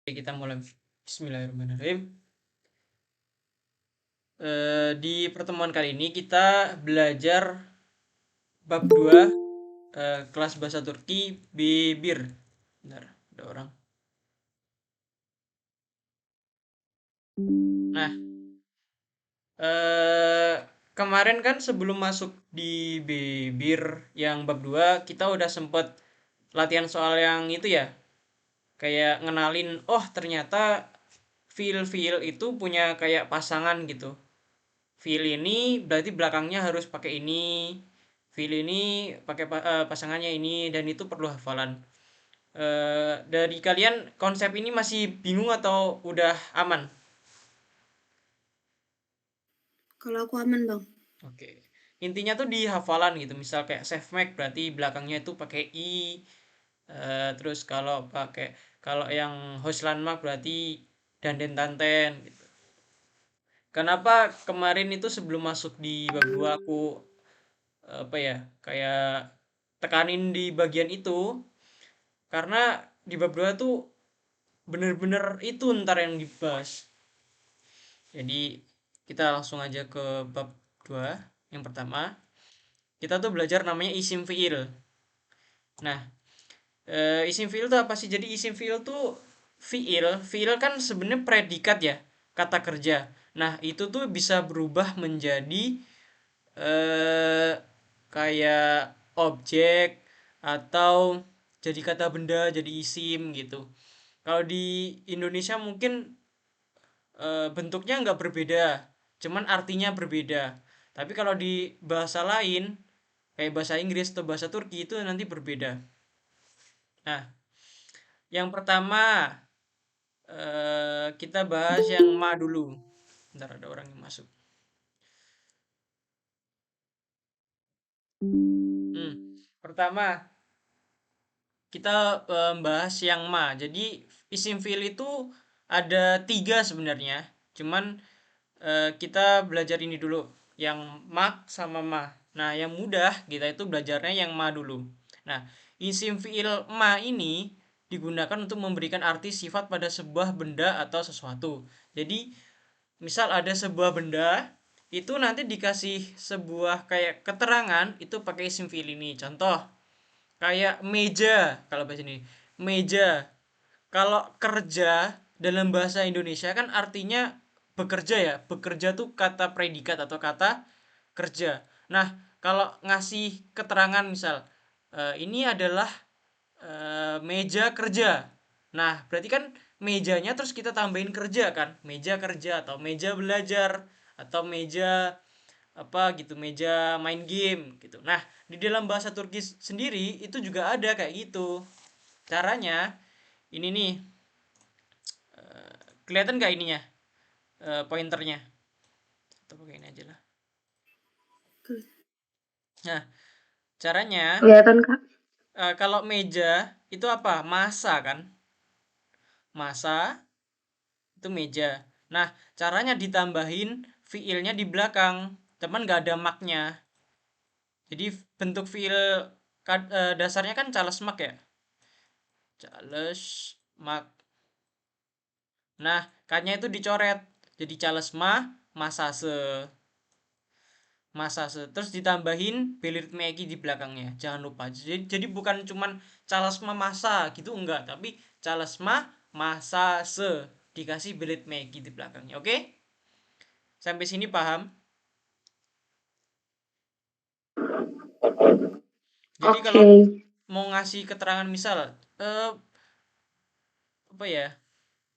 Kita mulai. Bismillahirrahmanirrahim. Di pertemuan kali ini kita belajar bab 2, kelas bahasa Turki Bibir. Bentar, ada orang. Nah, eh, kemarin kan sebelum masuk di Bibir yang bab 2 kita udah sempet latihan soal yang itu ya. Kayak ngenalin, oh ternyata feel itu punya kayak pasangan gitu. Fill ini berarti belakangnya harus pakai ini. Fill ini pakai pasangannya ini dan itu perlu hafalan. Dari kalian konsep ini masih bingung atau udah aman? Kalau aku aman, Bang. Oke. Intinya tuh di hafalan gitu. Misal kayak save make berarti belakangnya itu pakai i. Terus kalau yang Hoslanmak berarti danden tanten gitu. Kenapa kemarin itu sebelum masuk di bab 2 aku apa ya kayak tekanin di bagian itu karena di bab 2 tuh bener-bener itu ntar yang dibahas. Jadi kita langsung aja ke bab 2 yang pertama. Kita tuh belajar namanya isim fiil. Nah, isim fiil tuh apa sih? Jadi isim fiil tuh fiil kan sebenarnya predikat ya, kata kerja. Nah, itu tuh bisa berubah menjadi eh kayak objek atau jadi kata benda, jadi isim gitu. Kalau di Indonesia mungkin bentuknya nggak berbeda, cuman artinya berbeda. Tapi kalau di bahasa lain, kayak bahasa Inggris atau bahasa Turki itu nanti berbeda. Nah, yang pertama kita bahas yang ma dulu. Bentar ada orang yang masuk. Pertama kita bahas yang ma. Jadi isim fiil itu ada tiga sebenarnya. Cuman kita belajar ini dulu, yang mak sama ma. Nah, yang mudah kita itu belajarnya yang ma dulu. Nah, isim fiil ma ini digunakan untuk memberikan arti sifat pada sebuah benda atau sesuatu. Jadi, misal ada sebuah benda, itu nanti dikasih sebuah kayak keterangan itu pakai isim fiil ini. Contoh, kayak meja kalau bahasa ini. Meja. Kalau kerja dalam bahasa Indonesia kan artinya bekerja ya. Bekerja tuh kata predikat atau kata kerja. Nah, kalau ngasih keterangan misal ini adalah meja kerja. Nah, berarti kan mejanya terus kita tambahin kerja kan? Meja kerja atau meja belajar atau meja apa gitu, meja main game gitu. Nah, di dalam bahasa Turki sendiri itu juga ada kayak gitu. Caranya ini nih, kelihatan nggak ininya? Pointernya. Atau pakai ini aja lah. Nah, caranya Kelihatan, Kak? kalau meja itu apa? Masa kan? Masa itu meja. Nah, caranya ditambahin fiilnya di belakang. Teman nggak ada maknya. Jadi bentuk fiil dasarnya kan cales mak ya. Cales mak. Nah, katnya itu dicoret. Jadi cales ma, masase. Masase. Terus ditambahin belit meki di belakangnya. Jangan lupa. Jadi bukan cuman cales ma masa gitu enggak, tapi cales ma masase dikasih belit meki di belakangnya. Oke? Sampai sini paham? Jadi Oke. kalau mau ngasih keterangan misal eh apa ya?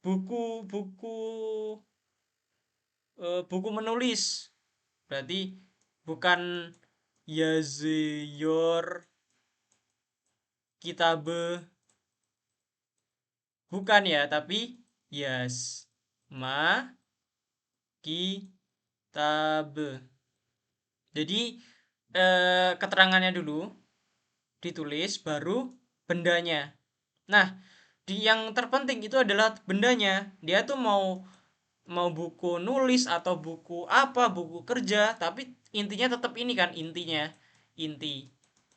Buku buku menulis. Berarti bukan yaziyor kitabe, bukan ya, tapi yas ma kitabe. Jadi keterangannya dulu ditulis baru bendanya. Nah, di yang terpenting itu adalah bendanya. Dia tuh mau mau buku nulis atau buku apa, buku kerja, tapi intinya tetap ini kan, intinya. Inti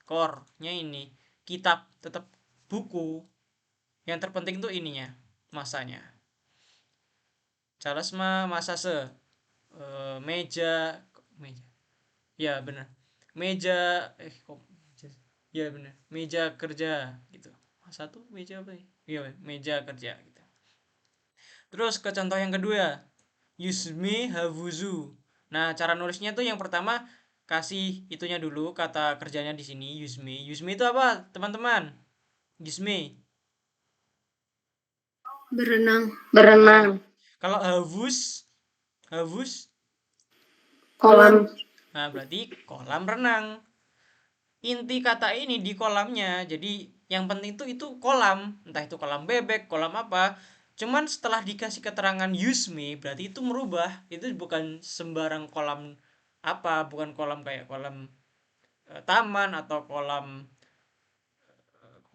core-nya ini kitab tetap buku. Yang terpenting tuh ininya. masanya. Chalasma masase. Meja ya benar, meja kok ya benar, meja kerja gitu. Satu meja apa ya? Iya, meja kerja gitu. Terus ke contoh yang kedua, Yusmi Havuzu. Nah, cara nulisnya tuh yang pertama kasih itunya dulu, kata kerjanya di sini Yusmi. Yusmi itu apa, teman-teman? Yusmi. Berenang. Berenang. Kalau Havuz, Havuz, Kolam. nah berarti kolam renang. Inti kata ini di kolamnya. Jadi yang penting itu kolam, entah itu kolam bebek, kolam apa. Cuman setelah dikasih keterangan use me, berarti itu merubah. Itu bukan sembarang kolam apa, bukan kolam kayak kolam taman atau kolam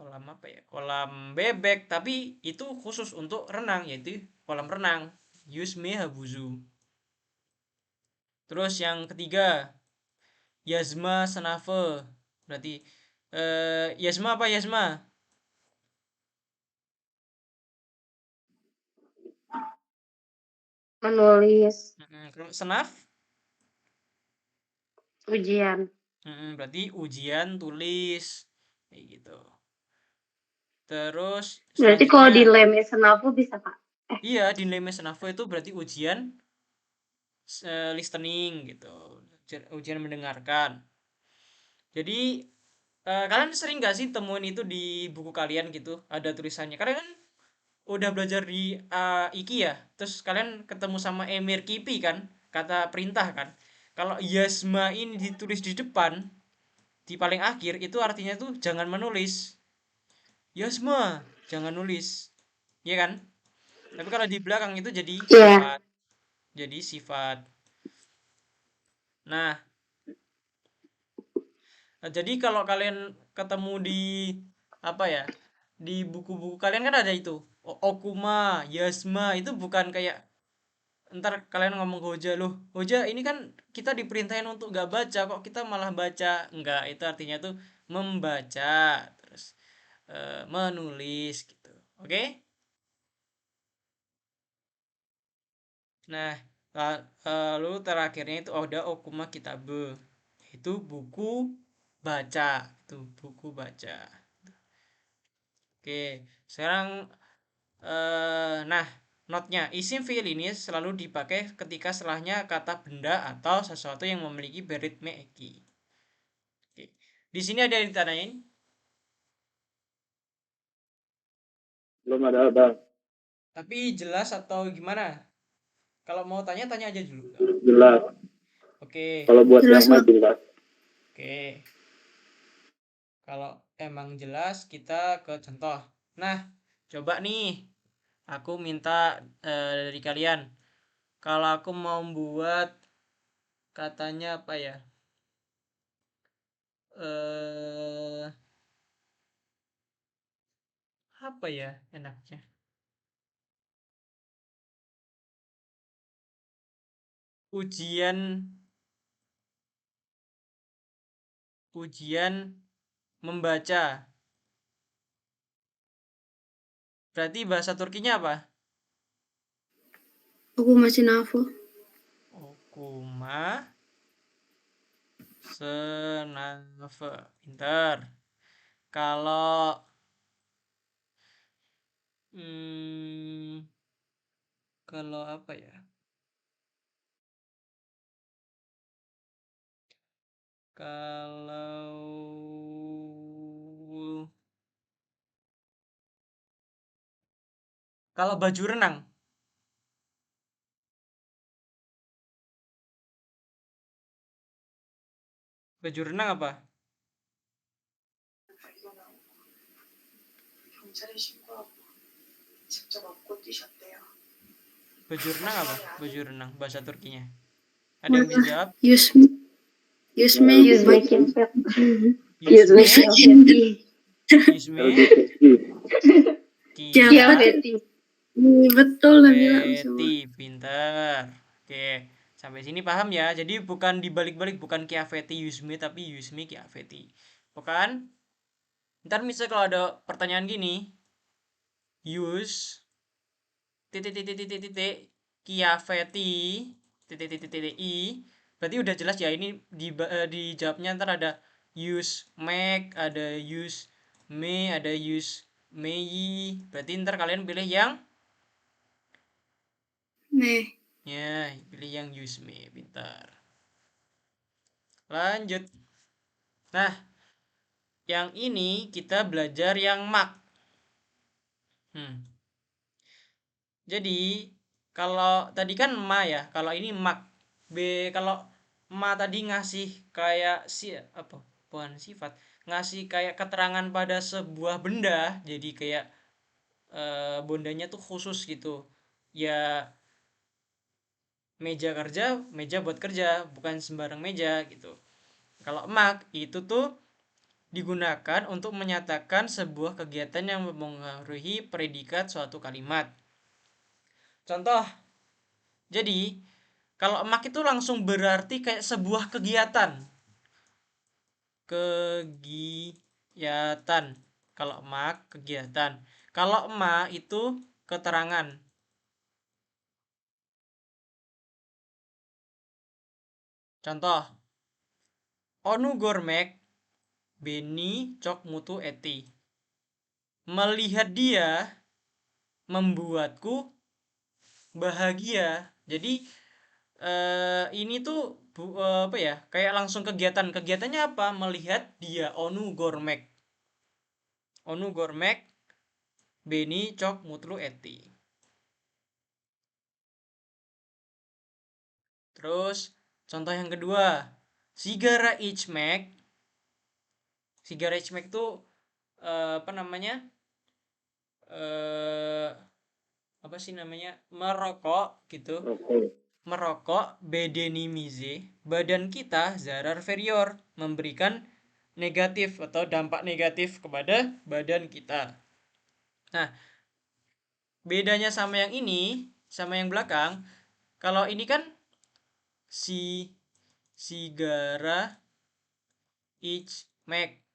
apa ya? Kolam bebek, tapi itu khusus untuk renang, yaitu kolam renang. Use me habuzu. Terus yang ketiga, Yazma Senafe. Berarti Yazma apa Yazma? Menulis. Kalau Senaf? Ujian. Berarti ujian tulis kayak gitu. Terus Berarti kalau di selanjutnya, lem Senafu bisa, Pak? iya di nilai Senafo itu berarti ujian listening gitu, ujian mendengarkan. Jadi kalian sering gak sih temuin itu di buku kalian gitu, ada tulisannya. Kalian kan udah belajar di IKI ya, terus kalian ketemu sama Emir Kipi kan, kata perintah kan. Kalau Yasma ini ditulis di depan, di paling akhir, itu artinya tuh jangan menulis. Yasma, jangan nulis. Iya kan? Tapi kalau di belakang itu jadi Iya. sifat. Jadi sifat. Nah, jadi kalau kalian ketemu di apa ya? Di buku-buku kalian kan ada itu. Okuma, Yasma itu bukan kayak ntar kalian ngomong ke Hoja, loh Hoja ini kan kita diperintahin untuk gak baca, kok kita malah baca. Enggak, itu artinya tuh membaca, terus menulis gitu. Oke? Nah, lalu terakhirnya itu ada Okuma Kitabe, itu buku baca, itu buku baca. Oke, sekarang nah, notnya isim fiil ini selalu dipakai ketika setelahnya kata benda atau sesuatu yang memiliki beritme eki. Oke, di sini ada yang ditanyain. Belum ada, Bang. Tapi jelas atau gimana? Kalau mau tanya tanya aja dulu. Jelas. Oke. Kalau buat Jelas, yang mah Bang. jelas. Oke. Kalau emang jelas kita ke contoh. Nah, coba nih aku minta dari kalian. Kalau aku mau buat katanya apa ya? Apa ya enaknya? Ujian membaca. Berarti bahasa Turkinya apa? Aku masih nafo. Okuma senafe. Pinter. Kalau kalau apa ya? Kalau baju renang. Baju renang apa? Baju renang apa? Baju renang bahasa Turkinya. Ada yang bisa jawab? Yusme. Yusme. Yusme Kiafet. Yusme LGBTQ. Kiafeti. Betul Nabila. Kiafeti. Pinter. Oke, sampai sini paham ya. Jadi bukan dibalik-balik, bukan Kiafeti Yusme, tapi Yusme Kiafeti. Bukan? Ntar misal kalau ada pertanyaan gini, use titik Chiavetti i, berarti udah jelas ya. Ini di jawabnya ntar ada use make, ada use may, ada use may. Berarti ntar kalian pilih yang Meh. ya, pilih yang use may. Pintar. Lanjut. Nah, yang ini kita belajar yang mak. Jadi kalau tadi kan ma ya, kalau ini mak. Kalau ma tadi ngasih kayak apa? Bukan sifat, ngasih kayak keterangan pada sebuah benda, jadi kayak bondanya tuh khusus gitu. Ya meja kerja, meja buat kerja, bukan sembarang meja gitu. Kalau mak itu tuh digunakan untuk menyatakan sebuah kegiatan yang mempengaruhi predikat suatu kalimat. Contoh, jadi kalau emak itu langsung berarti kayak sebuah kegiatan. Kegiatan. Kalau emak kegiatan. Kalau emak itu keterangan. Contoh, onu gormek beni cok mutu eti. Melihat dia membuatku bahagia. Jadi ini tuh apa ya? Kayak langsung kegiatan. Kegiatannya apa? Melihat dia onu gormek. Onu gormek beni cok mutlu eti. Terus contoh yang kedua, sigara ichmek. Sigara ichmek tuh apa namanya? eh apa sih namanya? Merokok gitu. Oke. Merokok bedenimize, badan kita zarar inferior, memberikan negatif atau dampak negatif kepada badan kita. Nah, bedanya sama yang ini, sama yang belakang, kalau ini kan sigara ichmek.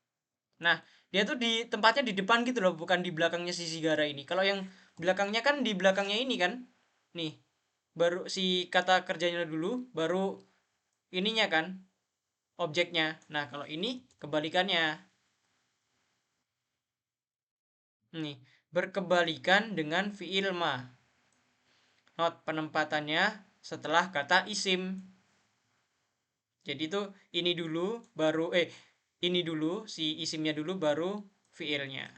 Nah, dia tuh di tempatnya di depan gitu loh, bukan di belakangnya si sigara ini. Kalau yang belakangnya kan di belakangnya ini kan. Nih, baru si kata kerjanya dulu, baru ininya kan, objeknya. Nah, kalau ini kebalikannya. Nih, berkebalikan dengan fi'il ma. Not penempatannya setelah kata isim. Jadi tuh ini dulu baru ini dulu si isimnya dulu baru fi'ilnya.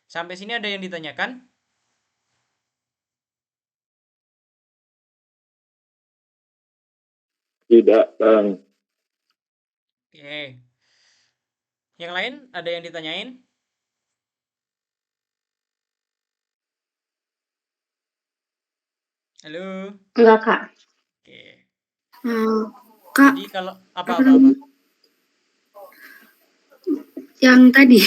Sampai sini ada yang ditanyakan? Tidak, Bang. Oke. Yang lain ada yang ditanyain? Halo. Enggak, Kak. Oke. Kak, Jadi kalau apa apa-apa namanya? Yang tadi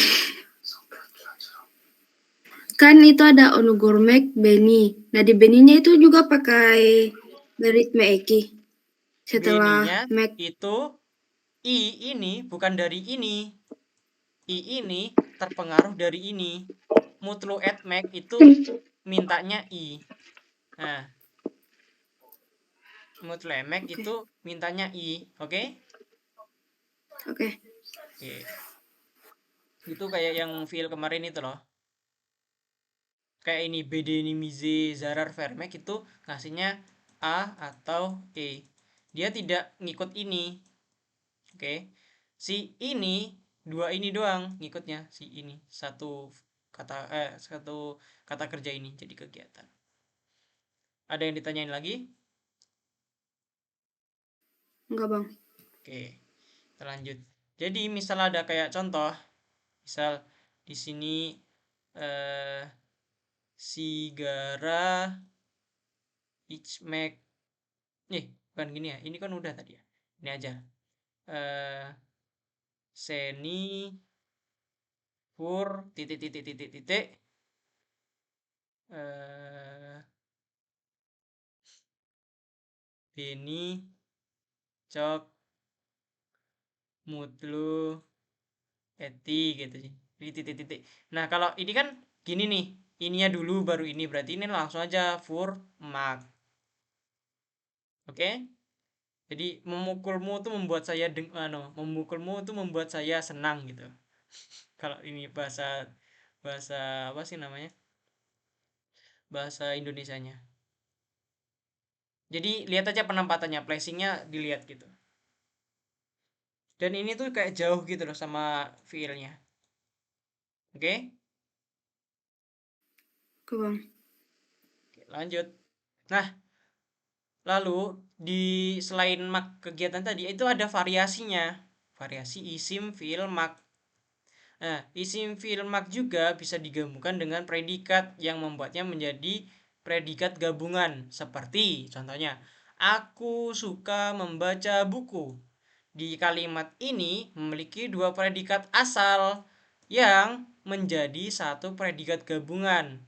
kan itu ada onugormek beni. Nah di beninya itu juga pakai beritme eki. Setelah beninya mek. itu i ini bukan dari ini. I ini terpengaruh dari ini. Mutlu at make itu mintanya i. Nah, mutlu at make Oke. itu mintanya i, oke? Oke. Oke. Itu kayak yang file kemarin itu loh. Kayak ini bedenimize zarar vermek itu ngasihnya a atau e. Dia tidak ngikut ini. Oke. Si ini dua ini doang ngikutnya, si ini satu kata kerja ini jadi kegiatan. Ada yang ditanyain lagi? Enggak, Bang. Oke, kita lanjut. Jadi misal ada kayak contoh, misal di sini sigara ichmek. Bukan gini ya. Ini kan udah tadi ya. Ini aja. Seni pur titik titik titik titik beni cok mutlu eti gitu sih. Titik titik titik. Nah, kalau ini kan gini nih. ininya dulu baru ini, berarti ini langsung aja Furmak. Oke? Jadi memukulmu tuh membuat saya memukulmu tuh membuat saya senang gitu. Kalau ini bahasa bahasa apa sih namanya? Bahasa Indonesianya. Jadi lihat aja penempatannya, placingnya dilihat gitu. Dan ini tuh kayak jauh gitu loh sama feel-nya. Oke? Oke, Bang. Oke, lanjut. Nah, lalu selain mak kegiatan tadi itu ada variasinya. Variasi isim, fiil, mak. Nah, isim, fiil, mak juga bisa digabungkan dengan predikat yang membuatnya menjadi predikat gabungan. Seperti contohnya, aku suka membaca buku. Di kalimat ini memiliki dua predikat asal yang menjadi satu predikat gabungan,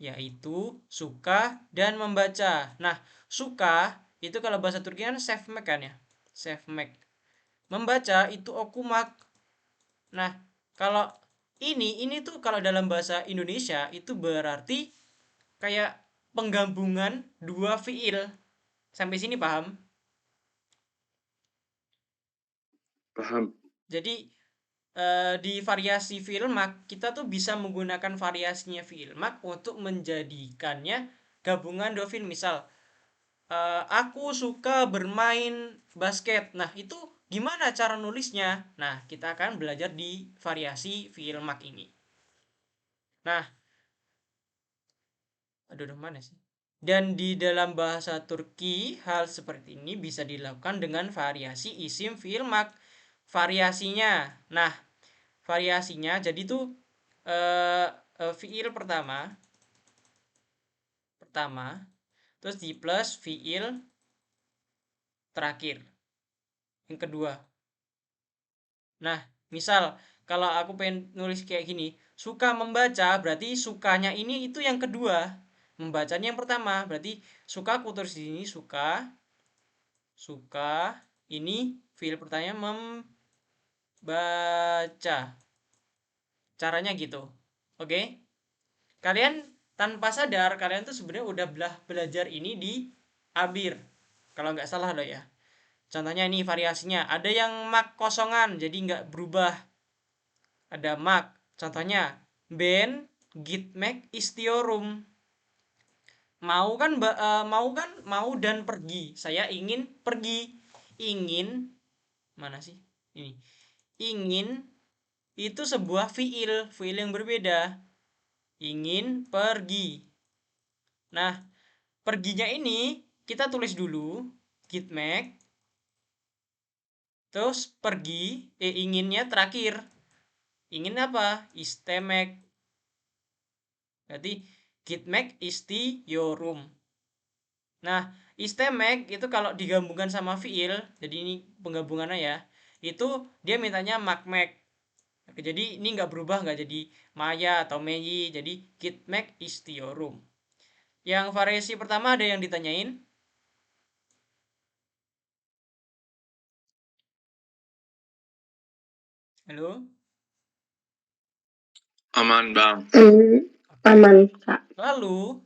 yaitu suka dan membaca. Nah, suka itu kalau bahasa Turki kan sevmek kan ya, sevmek. Membaca itu okumak. Nah, kalau ini tuh kalau dalam bahasa Indonesia itu berarti kayak penggabungan dua fiil. Sampai sini paham? Paham. Jadi di variasi fiil mak kita tuh bisa menggunakan variasinya fiil mak untuk menjadikannya gabungan dua fiil. Misal aku suka bermain basket. Nah, itu gimana cara nulisnya? Nah, kita akan belajar di variasi fiil mak ini. Nah, aduh mana sih? Dan di dalam bahasa Turki, hal seperti ini bisa dilakukan dengan variasi isim fiil mak. Variasinya. Nah, variasinya jadi tuh fiil pertama terus di plus fiil terakhir yang kedua. Nah, misal kalau aku pengen nulis kayak gini, suka membaca berarti sukanya ini itu yang kedua, membacanya yang pertama. Berarti suka aku tulis di sini suka ini fiil pertanyaan membaca. Caranya gitu. Oke? Kalian tanpa sadar kalian tuh sebenarnya udah belajar ini di Abir. Kalau nggak salah loh ya. Contohnya ini variasinya. Ada yang mak kosongan jadi nggak berubah. Ada mak. Contohnya ben gitmek istiorum. Mau dan pergi. Saya ingin pergi. Ingin mana sih? Ini. Ingin itu sebuah fiil yang berbeda. Ingin pergi. Nah, perginya ini kita tulis dulu gitmek, terus pergi, inginnya terakhir. Ingin apa? Istemek. Berarti gitmek isti yorum. Nah, istemek itu kalau digabungkan sama fiil, jadi ini penggabungannya ya, itu dia mintanya makmek. Jadi ini nggak berubah, nggak jadi maya atau meyi, jadi gitmek istiorum. Yang variasi pertama ada yang ditanyain? Halo? Aman, Bang. Aman, Kak. Lalu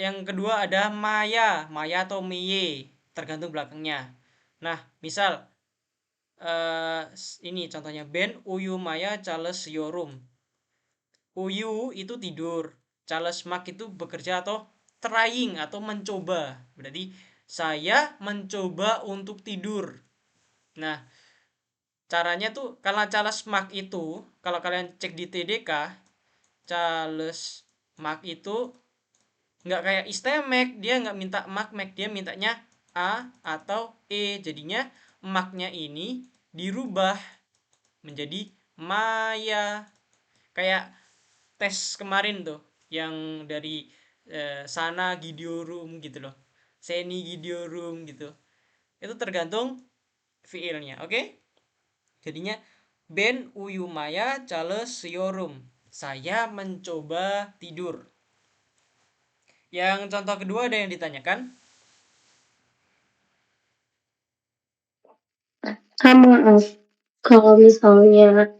yang kedua ada maya atau miye, tergantung belakangnya. Nah, misal ini contohnya ben uyu maya Charles yorum. Uyu itu tidur, Charles mak itu bekerja atau trying atau mencoba. Berarti saya mencoba untuk tidur. Nah, caranya tuh kalau Charles mak itu, kalau kalian cek di TDK, Charles mak itu nggak kayak istemek, dia nggak minta makmek, dia mintanya a atau e, jadinya maknya ini dirubah menjadi maya, kayak tes kemarin tuh yang dari sana gidiorum gitu loh, seni gidiorum gitu, itu tergantung fiilnya. Oke, jadinya ben uyumaya cales siorum, saya mencoba tidur. Yang contoh kedua ada yang ditanyakan? Maaf, kalau misalnya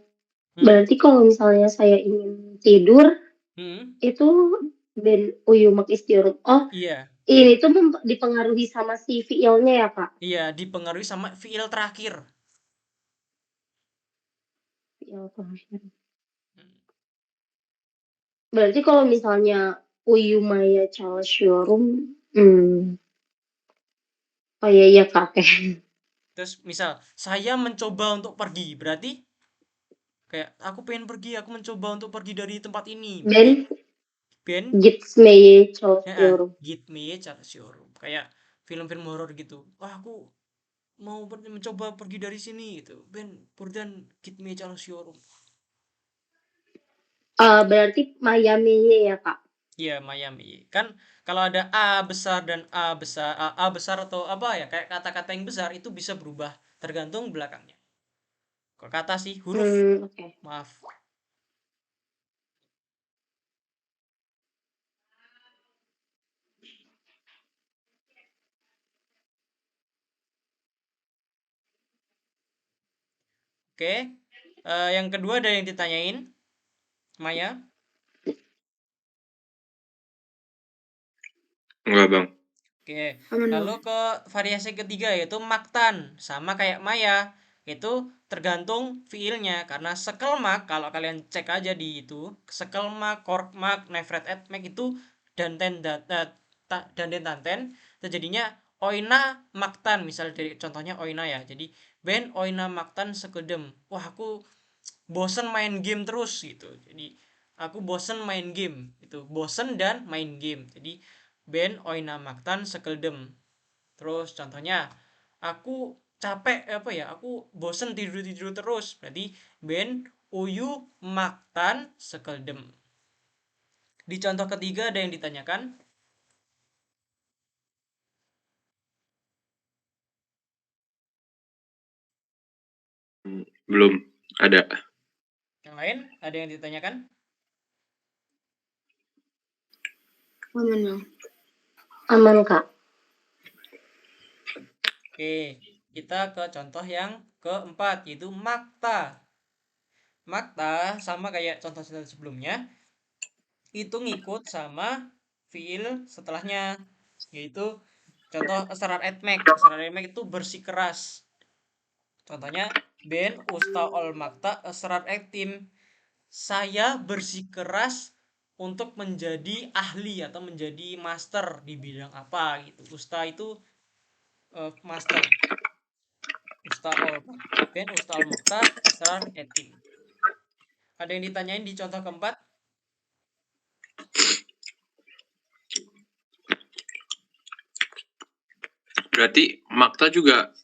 berarti kalau misalnya saya ingin tidur, Itu band Uyumak Istiarum. Oh, Iya, ini tuh dipengaruhi sama si VL-nya ya, Kak? iya dipengaruhi sama VL terakhir. VL terakhir. Hmm. Berarti kalau misalnya Uyumaya Charles Showroom, oh iya iya Kak, oke. Terus misal saya mencoba untuk pergi, berarti kayak aku pengen pergi, aku mencoba untuk pergi dari tempat ini. Berarti Band band Gitsmeye Charles ya Showroom. Get Me Cara Showroom. Kayak film-film horor gitu. Wah, aku mau mencoba pergi dari sini gitu. Band Burdan Get Me Cara Showroom. Berarti Miami ya Kak? Iya, Miami. Kan kalau ada A besar dan A besar atau apa ya, kayak kata-kata yang besar itu bisa berubah tergantung belakangnya. Kalau kata sih huruf, Oke. maaf. Oke. Yang kedua ada yang ditanyain, Maya. Enggak, Bang. Oke. Aman bang. Lalu ke variasi ketiga yaitu maktan, sama kayak Maya. Itu tergantung fiilnya karena sekelmak kalau kalian cek aja di itu, sekelmak, korkmak, nefret etmek itu danten danten tanten terjadinya oina maktan misal dari contohnya oina ya. Jadi ben oina maktan sekedem. Wah, aku bosen main game terus gitu. Jadi aku bosen main game itu, bosen dan main game. Jadi ben oina maktan sekeldem. Terus contohnya aku capek apa ya, aku bosen tidur tidur terus, berarti ben uyu maktan sekeldem. Di contoh ketiga ada yang ditanyakan. Belum ada. Yang lain ada yang ditanyakan. Aman bang. Aman Kak. Oke, kita ke contoh yang keempat yaitu makta. Makta sama kayak contoh sebelumnya, itu ngikut sama fiil setelahnya, yaitu contoh serat etmek. Serat etmek itu bersikeras. Contohnya ben ol makta serat ektim. Saya bersikeras untuk menjadi ahli atau menjadi master di bidang apa gitu. Usta itu master. Ben ol makta serat ektim. Ada yang ditanyain di contoh keempat? Berarti makta juga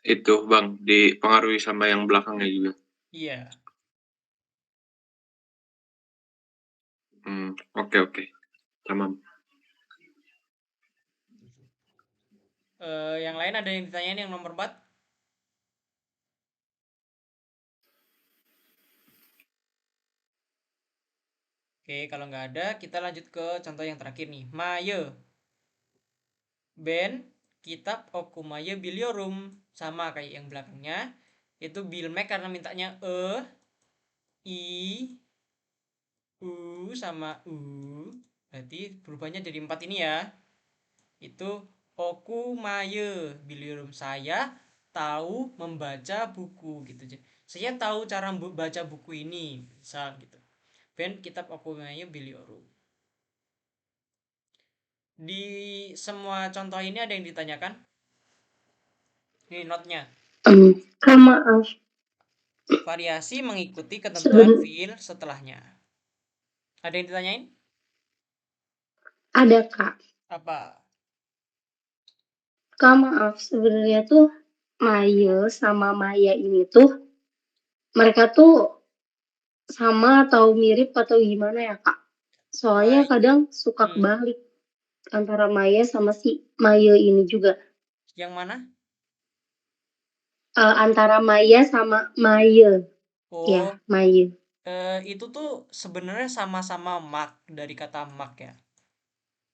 itu, Bang, dipengaruhi sama yang belakangnya juga. Iya. Oke. Tamam. Yang lain ada yang ditanyain yang nomor 4? Oke, kalau nggak ada, kita lanjut ke contoh yang terakhir nih. Maye. Ben, kitab Okumaye Biliorum. Sama kayak yang belakangnya. Itu Bilmek karena mintanya I, U, sama U. Berarti berubahnya jadi 4 ini ya. Itu Okumaye Biliorum. Saya tahu membaca buku gitu. Saya tahu cara membaca buku ini. Misal gitu. Ben, kitab Okumaye Biliorum. Di semua contoh ini ada yang ditanyakan? Ini notnya. Kak maaf. Variasi mengikuti ketentuan fiil setelahnya. Ada yang ditanyain? Ada Kak. Apa? Kak maaf, sebenarnya tuh Maya sama Maya ini tuh mereka tuh sama atau mirip atau gimana ya Kak? Soalnya kadang suka kebalik antara Maya sama si Maya ini juga. Yang mana? Antara Maya sama Maya. Ya, Oh, Maya. itu tuh sebenarnya sama-sama mak dari kata mak ya.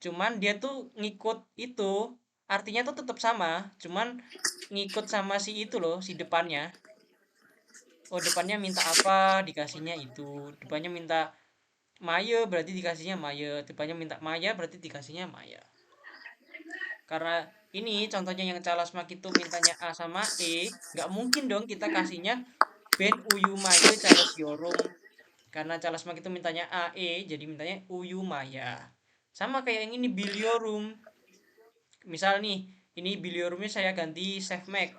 Cuman dia tuh ngikut itu, artinya tuh tetap sama, cuman ngikut sama si itu loh, si depannya. Oh, depannya minta apa, dikasihnya itu. Depannya minta Maya berarti dikasihnya Maya, tipenya minta Maya berarti dikasihnya Maya. Karena ini contohnya yang Calasmak itu mintanya A sama E, nggak mungkin dong kita kasihnya Ben Uyu Maya Charles Yorum. Karena Calasmak itu mintanya A E, jadi mintanya Uyu Maya. Sama kayak yang ini Biliorum. Misal nih, ini Biliorumnya saya ganti Chef Mac.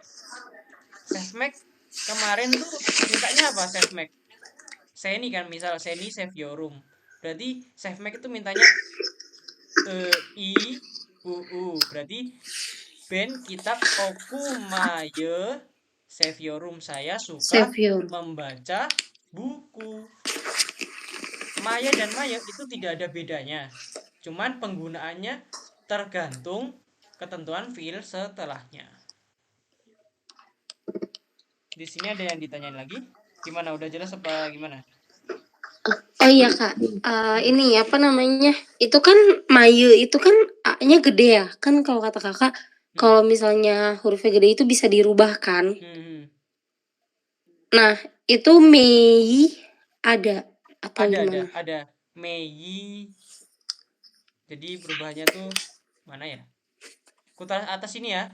Chef Mac kemarin tuh mintanya apa Chef Mac? Seni kan, misal Seni Chef Yorum. Berarti Chef Mac itu mintanya I U. Berarti Ben kitab Okumaye Chef Yorum. Saya suka Savior. membaca buku. Maya dan Maya itu tidak ada bedanya. Cuman penggunaannya tergantung ketentuan fiil setelahnya. Di sini ada yang ditanyain lagi? Gimana? Udah jelas apa gimana? Oh iya Kak, ini apa namanya? Itu kan Maye itu kan A-nya gede ya. Kan kalau kata Kakak, kalau misalnya hurufnya gede itu bisa dirubah kan. Nah, itu Mei ada atau gimana? Ada Mei. Jadi perubahannya tuh mana ya? Kutas atas ini ya.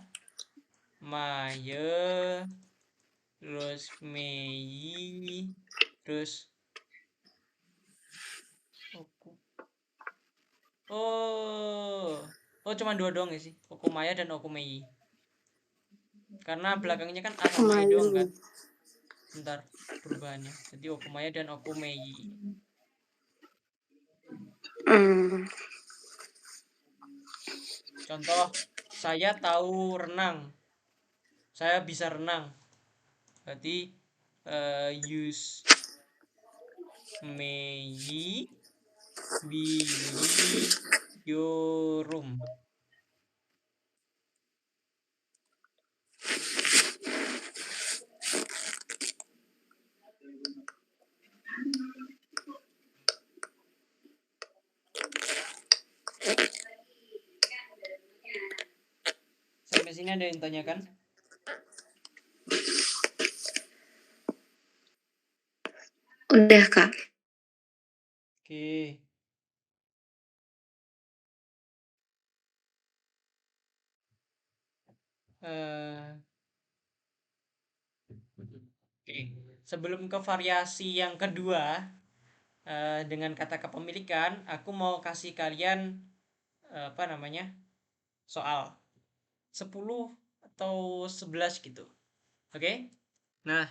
Maye, terus Mei, terus Oku. Oh cuma dua doang ya sih, Okumaya dan Okumei. Karena belakangnya kan A sama E doang kan. Bentar perubahannya. Jadi Okumaya dan Okumei. Contoh, saya tahu renang. Saya bisa renang. Berarti use Mei Bili Yorum. Sampai sini ada yang tanyakan? Udah Kak. Oke. Oke. Sebelum ke variasi yang kedua dengan kata kepemilikan, aku mau kasih kalian apa namanya? Soal 10 atau 11 gitu. Oke? Nah,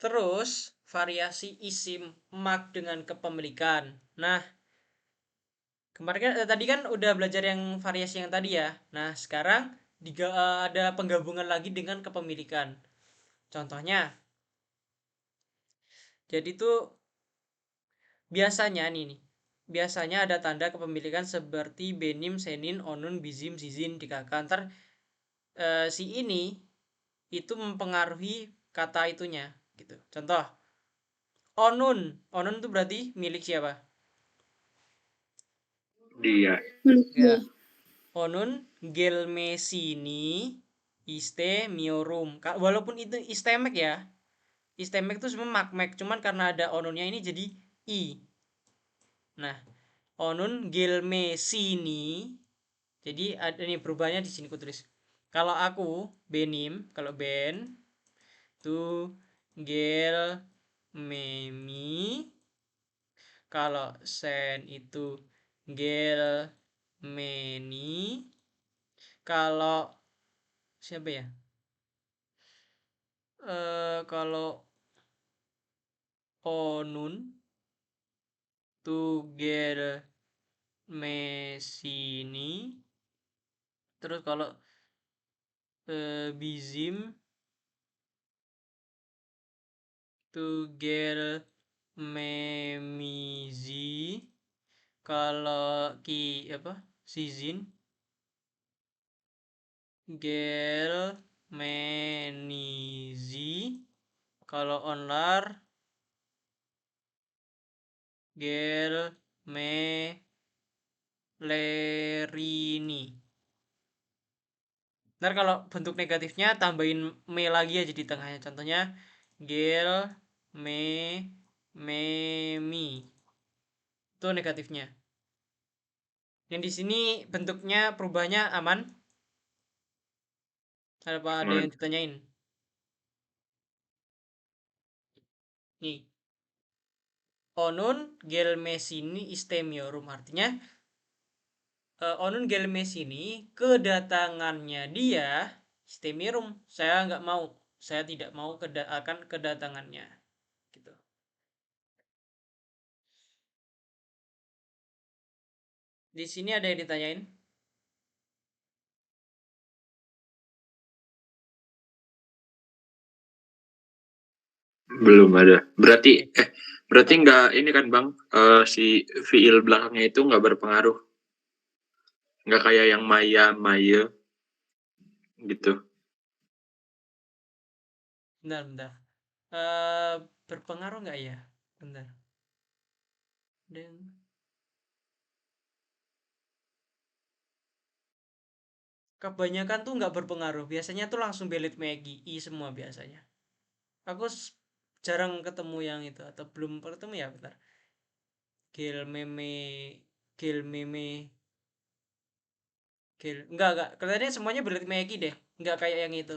terus variasi isim mak dengan kepemilikan. Nah, kemarin kan tadi kan udah belajar yang variasi yang tadi ya. Nah, sekarang ada penggabungan lagi dengan kepemilikan. Contohnya, jadi tuh biasanya biasanya ada tanda kepemilikan seperti benim, senin, onun, bizim, zizin, dikaka. Ntar si ini itu mempengaruhi kata itunya gitu. Contoh, onun itu berarti milik siapa? Dia. Ya. Onun gelmesini iste miorum. Walaupun itu istemek ya. Istemek itu semua makmek, cuman karena ada onunnya ini jadi i. Nah, onun gelmesini. Jadi ada nih perubahannya di sini ku tulis. Kalau aku benim, kalau ben tuh gel memi. Kalau sen itu gel meni. Kalau siapa ya? Kalau onun tugel mesini. Terus kalau bizim tugel memizi. Kalau apa? Sizin gel menizi. Kalau onlar gel melerini. Ntar kalau bentuk negatifnya tambahin me lagi aja di tengahnya. Contohnya gel me memi. Itu negatifnya. Yang di sini bentuknya perubahannya aman? Ada yang ditanyain? Nih. Onun gelmesini istemiorum, artinya Onun gelmesini kedatangannya dia istemiorum. Saya nggak mau. Saya tidak mau akan kedatangannya. Gitu. Di sini ada yang ditanyain? Belum ada. Berarti nggak ini kan Bang, si fiil belakangnya itu nggak berpengaruh. Nggak kayak yang Maya gitu. Bentar. Berpengaruh nggak ya? Bentar. Dan kebanyakan tuh nggak berpengaruh. Biasanya tuh langsung belit Maggie, I semua biasanya. Aku jarang ketemu yang itu, atau belum ketemu ya, bentar. Gel meme, enggak, kelihatannya semuanya belit Maggie deh, nggak kayak yang itu.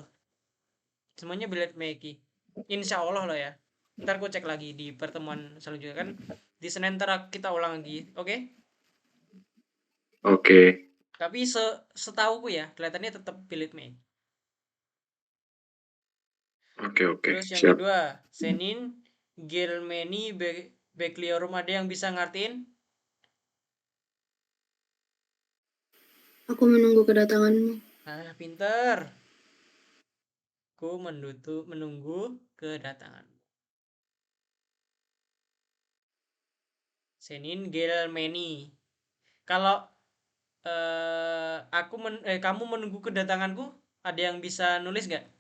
Semuanya belit Maggie. Insya Allah loh ya. Ntar aku cek lagi di pertemuan selanjutnya kan. Di Senin ntar kita ulang lagi, oke? Oke. Tapi setahuku ya, kelihatannya tetap belit Maggie. Oke. Terus yang Siap. kedua, Senin Gelmeni Bekliorum, ada yang bisa ngartiin? Aku menunggu kedatanganmu. Ah, pinter. Ku menunggu kedatangan. Senin Gelmeni. Kalau kamu menunggu kedatanganku, ada yang bisa nulis nggak?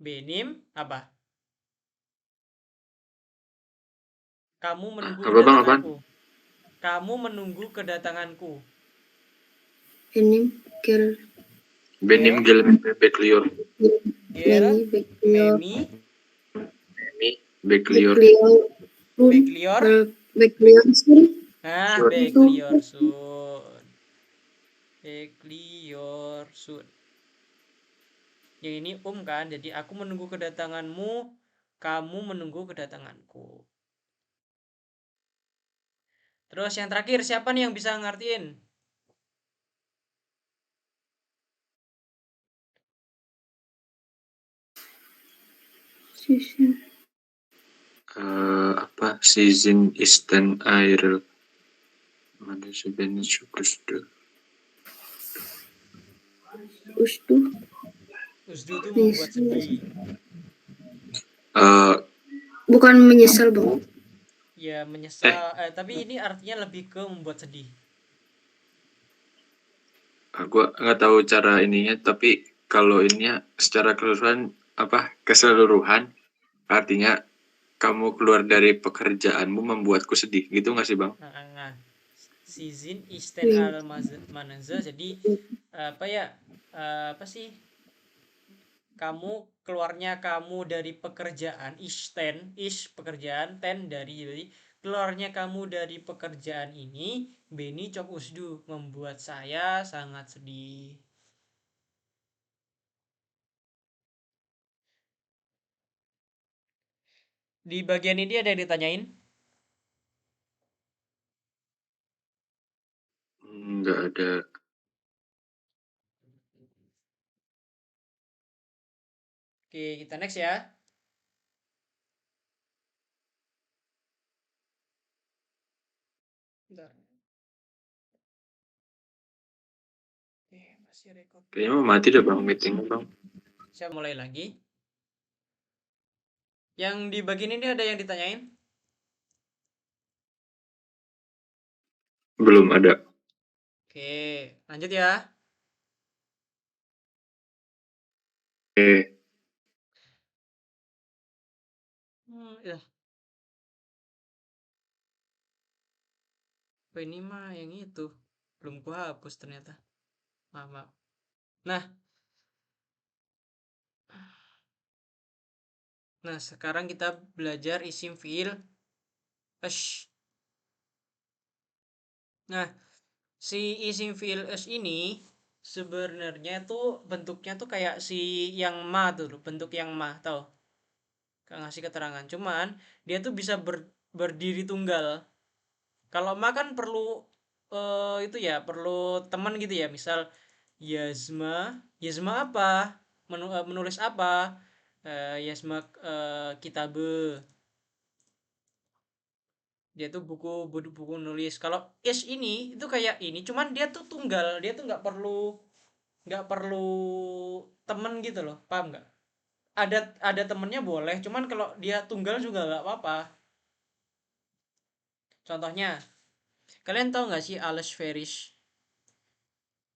Benim apa? Kamu menunggu Apa Bang, apaan? kedatanganku. Kamu menunggu kedatanganku. Benim gel Benim gel beklior. Gel meni beklior memi Beklior. beklior. beklior sun. Nah, Sun. beklior sun. Beklior sun. Yang ini kan, jadi aku menunggu kedatanganmu, kamu menunggu kedatanganku. Terus yang terakhir, siapa nih yang bisa ngertiin? Apa season Eastern Air mana sebenarnya Usdu Usdu itu membuat sedih. Bukan menyesal Bang. Ya menyesal, tapi ini artinya lebih ke membuat sedih. Gue nggak tahu cara ininya, tapi kalau ininya secara keseluruhan artinya kamu keluar dari pekerjaanmu membuatku sedih, gitu nggak sih Bang? Nah, season Eastern al Manazza, jadi apa ya, apa sih, keluarnya kamu dari pekerjaan, pekerjaan, jadi keluarnya kamu dari pekerjaan ini, Beni Cok Usdu, membuat saya sangat sedih. Di bagian ini ada yang ditanyain? Nggak ada. Oke, kita next ya. Bentar. Masih record. Kayaknya mau mati deh Bang meetingnya Bang. Saya mulai lagi. Yang di bagian ini ada yang ditanyain? Belum ada. Oke, lanjut ya. Oke. Ya. Oh, ini mah yang itu. Belum ku hapus ternyata. Maaf. Nah, Nah, sekarang kita belajar isim fiil ash. Nah, si isim fiil ash ini sebenarnya tuh bentuknya tuh kayak si yang ma tuh, bentuk yang ma, tau? Kayak ngasih keterangan. Cuman dia tuh bisa berdiri tunggal. Kalau ma kan perlu itu ya, perlu teman gitu ya. Misal Yazma, Yazma apa? Menulis apa? Yazma kitabe. Dia tuh buku nulis. Kalau ish ini itu kayak ini, cuman dia tuh tunggal. Dia tuh nggak perlu temen gitu loh. Paham nggak? Ada temennya boleh, cuman kalau dia tunggal juga nggak apa-apa. Contohnya, kalian tahu nggak sih Ales Ferish?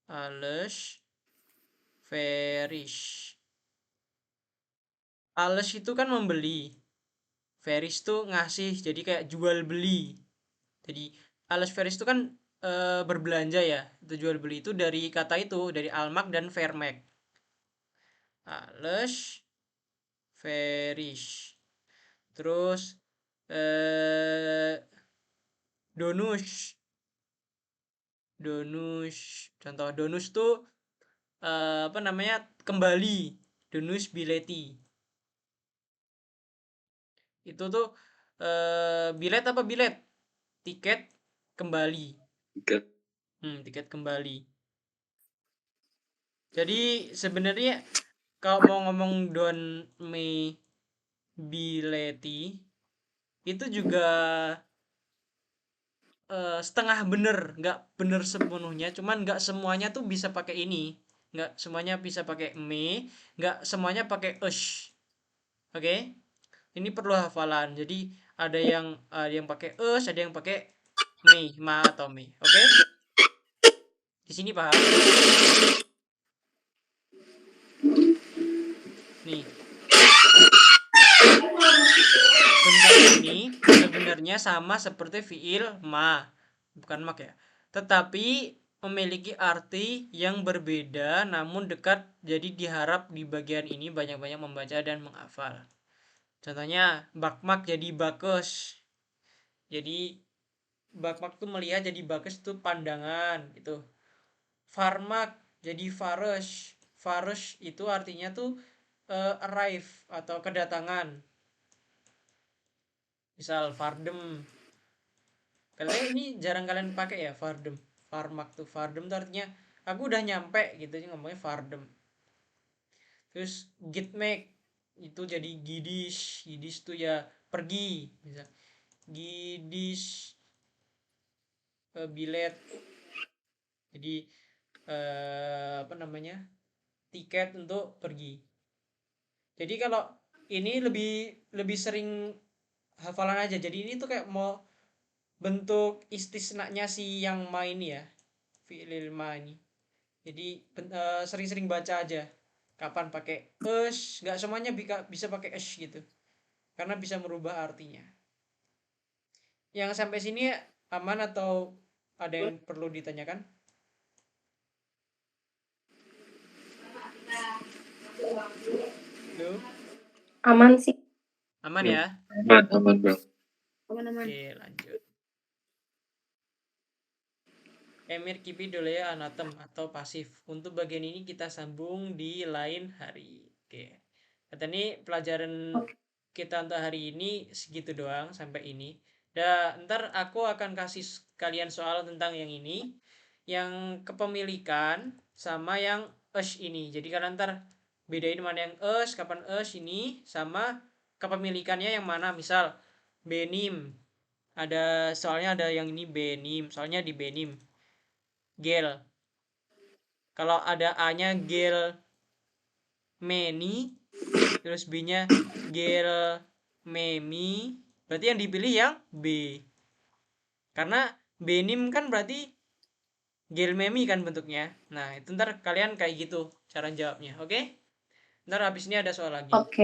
Ales Ferish. Ales itu kan membeli. Ferish tuh ngasih, jadi kayak jual beli. Jadi Ales Ferish itu kan berbelanja ya. Itu jual beli itu dari kata itu, dari almak dan vermek. Ales Ferish. Terus Donus. Donus. Contoh donus tuh apa namanya? Kembali. Donus bileti. Itu tuh bilet apa bilet? Tiket kembali. Tiket kembali. Jadi sebenarnya kalau mau ngomong don me bileti itu juga setengah bener, nggak bener sepenuhnya, cuman nggak semuanya tuh bisa pakai ini, nggak semuanya bisa pakai me, nggak semuanya pakai us. Oke, ini perlu hafalan. Jadi ada yang pakai us, ada yang pakai me, ma atau me. Oke, di sini paham? Nih, bentuk ini sebenarnya sama seperti fiil ma, bukan mak ya, tetapi memiliki arti yang berbeda namun dekat, jadi diharap di bagian ini banyak-banyak membaca dan menghafal. Contohnya bakmak jadi bakus, jadi bakmak tuh melihat, jadi bakus tuh pandangan gitu. Farmak jadi farus, farus itu artinya tuh arrive atau kedatangan. Misal fardem, kalian ini jarang kalian pakai ya, fardem. Farmak tuh, fardem tuh artinya aku udah nyampe gitu, ngomongnya fardem. Terus gitmek itu jadi gidis, gidis tuh ya pergi, bisa gidis bilet, jadi apa namanya, tiket untuk pergi. Jadi kalau ini lebih lebih sering hafalan aja, jadi ini tuh kayak mau bentuk istisnanya si yang main ya, fi'lil ma ini. Jadi sering-sering baca aja kapan pakai es, nggak semuanya bisa pakai es gitu, karena bisa merubah artinya. Yang sampai sini aman atau ada yang perlu ditanyakan? Halo, Aman sih. aman ya? Aman bang. Aman-aman. Oke, lanjut. Emir kipi dolaya anatem atau pasif. Untuk bagian ini kita sambung di lain hari. Oke. Kata ini pelajaran kita untuk hari ini segitu doang sampai ini. Dan ntar aku akan kasih kalian soal tentang yang ini, yang kepemilikan sama yang us ini. Jadi kalian ntar bedain mana yang us, kapan us ini, sama kepemilikannya yang mana. Misal Benim, ada soalnya ada yang ini Benim, soalnya di Benim. Gel, kalau ada A-nya gel meni, terus B-nya gel memi, berarti yang dipilih yang B. Karena benim kan berarti gel memi kan bentuknya. Nah, itu ntar kalian kayak gitu cara jawabnya, oke? Ntar habis ini ada soal lagi. Oke.